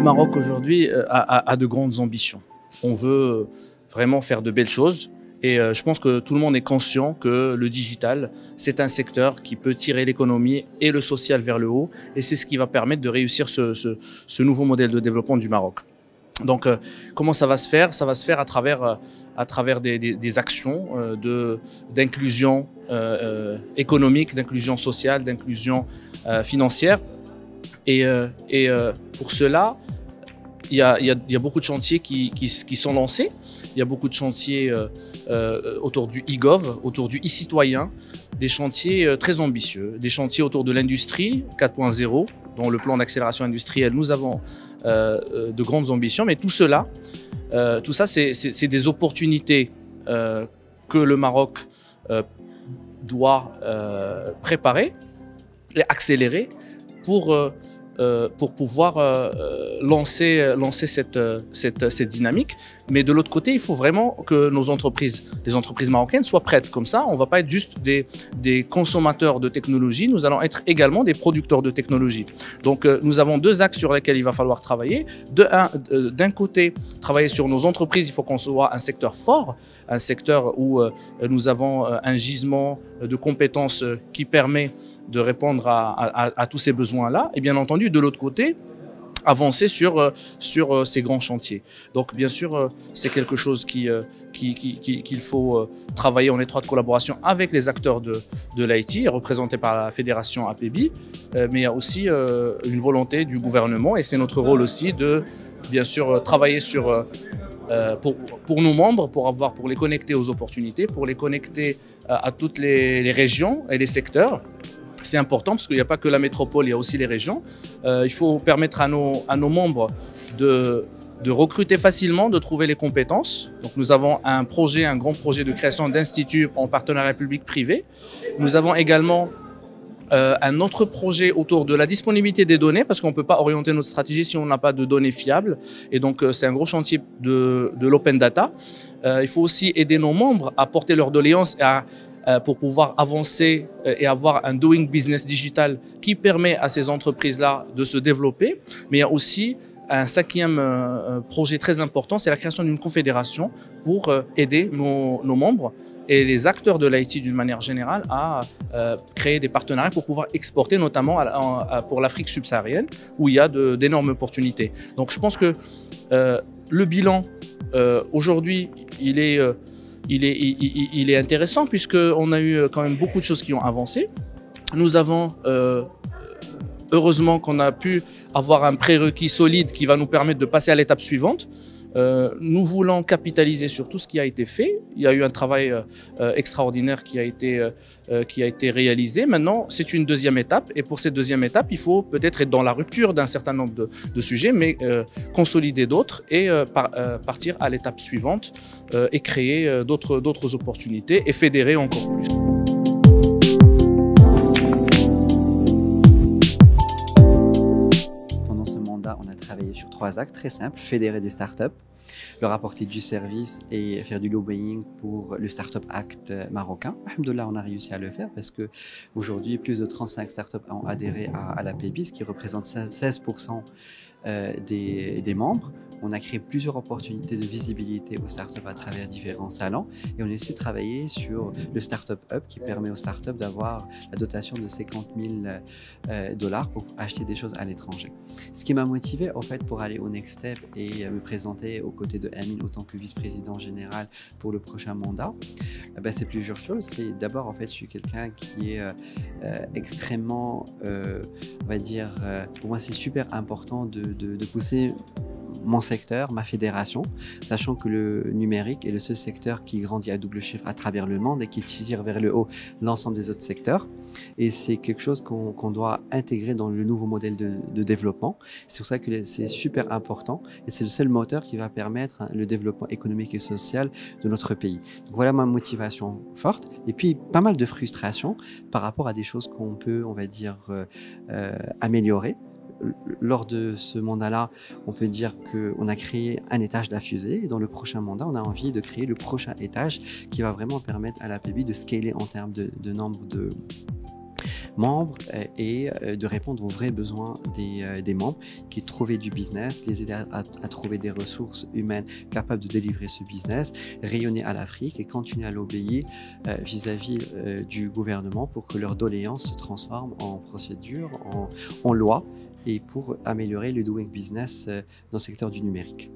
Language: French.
Maroc aujourd'hui a de grandes ambitions. On veut vraiment faire de belles choses et je pense que tout le monde est conscient que le digital, c'est un secteur qui peut tirer l'économie et le social vers le haut et c'est ce qui va permettre de réussir ce nouveau modèle de développement du Maroc. Donc, comment ça va se faire? Ça va se faire à travers des actions d'inclusion économique, d'inclusion sociale, d'inclusion financière. Et pour cela, il y a beaucoup de chantiers qui sont lancés. Il y a beaucoup de chantiers autour du e-gov, autour du e-citoyen, des chantiers très ambitieux, des chantiers autour de l'industrie 4.0, dont le plan d'accélération industrielle, nous avons de grandes ambitions. Mais tout cela, tout ça, c'est des opportunités que le Maroc doit préparer et accélérer pour pouvoir lancer cette dynamique. Mais de l'autre côté, il faut vraiment que les entreprises marocaines soient prêtes. Comme ça, on ne va pas être juste des consommateurs de technologie, nous allons être également des producteurs de technologie. Donc, nous avons deux axes sur lesquels il va falloir travailler. D'un côté, travailler sur nos entreprises, il faut qu'on soit un secteur fort, un secteur où nous avons un gisement de compétences qui permet de répondre à tous ces besoins-là. Et bien entendu, de l'autre côté, avancer sur ces grands chantiers. Donc, bien sûr, c'est quelque chose qu'il faut travailler en étroite collaboration avec les acteurs de l'IT, représentés par la fédération APEBI, mais il y a aussi une volonté du gouvernement et c'est notre rôle aussi de, bien sûr, travailler pour nos membres, pour les connecter aux opportunités, pour les connecter à toutes les régions et les secteurs. C'est important parce qu'il n'y a pas que la métropole, il y a aussi les régions. Il faut permettre à nos membres de recruter facilement, de trouver les compétences. Donc nous avons un grand projet de création d'instituts en partenariat public-privé. Nous avons également un autre projet autour de la disponibilité des données parce qu'on ne peut pas orienter notre stratégie si on n'a pas de données fiables. Et donc c'est un gros chantier de l'open data. Il faut aussi aider nos membres à porter leurs doléances pour pouvoir avancer et avoir un doing business digital qui permet à ces entreprises-là de se développer. Mais il y a aussi un cinquième projet très important, c'est la création d'une confédération pour aider nos membres et les acteurs de l'IT d'une manière générale à créer des partenariats pour pouvoir exporter, notamment pour l'Afrique subsaharienne, où il y a d'énormes opportunités. Donc je pense que le bilan, aujourd'hui, il est intéressant puisqu'on a eu quand même beaucoup de choses qui ont avancé. Nous avons, heureusement qu'on a pu avoir un prérequis solide qui va nous permettre de passer à l'étape suivante. Nous voulons capitaliser sur tout ce qui a été fait. Il y a eu un travail extraordinaire qui a été réalisé. Maintenant, c'est une deuxième étape. Et pour cette deuxième étape, il faut peut-être être dans la rupture d'un certain nombre de sujets, mais consolider d'autres et partir à l'étape suivante et créer d'autres opportunités et fédérer encore plus. Pendant ce mandat, on a travaillé sur 3 axes très simples: fédérer des startups, leur apporter du service et faire du lobbying pour le Startup Act marocain. Alhamdoulilah, on a réussi à le faire parce que aujourd'hui, plus de 35 startups ont adhéré à l'APEBI, ce qui représente 16% des membres. On a créé plusieurs opportunités de visibilité aux startups à travers différents salons et on a aussi travaillé sur le Startup Hub qui permet aux startups d'avoir la dotation de 50 000 $ pour acheter des choses à l'étranger. Ce qui m'a motivé en fait pour aller au Next Step et me présenter aux côtés de Amine en tant que vice-président général pour le prochain mandat, c'est plusieurs choses. C'est d'abord, en fait, je suis quelqu'un qui est extrêmement, on va dire, pour moi c'est super important de pousser mon secteur, ma fédération, sachant que le numérique est le seul secteur qui grandit à double chiffre à travers le monde et qui tire vers le haut l'ensemble des autres secteurs. Et c'est quelque chose qu'on doit intégrer dans le nouveau modèle de développement. C'est pour ça que c'est super important et c'est le seul moteur qui va permettre le développement économique et social de notre pays. Donc voilà ma motivation forte et puis pas mal de frustration par rapport à des choses qu'on peut, on va dire, améliorer. Lors de ce mandat-là, on peut dire qu'on a créé un étage de la fusée et dans le prochain mandat, on a envie de créer le prochain étage qui va vraiment permettre à l'APEBI de scaler en termes de nombre membres et de répondre aux vrais besoins des membres, qui est de trouver du business, les aider à trouver des ressources humaines capables de délivrer ce business, rayonner à l'Afrique et continuer à l'obéir vis-à-vis du gouvernement pour que leurs doléances se transforment en procédure, en loi et pour améliorer le doing business dans le secteur du numérique.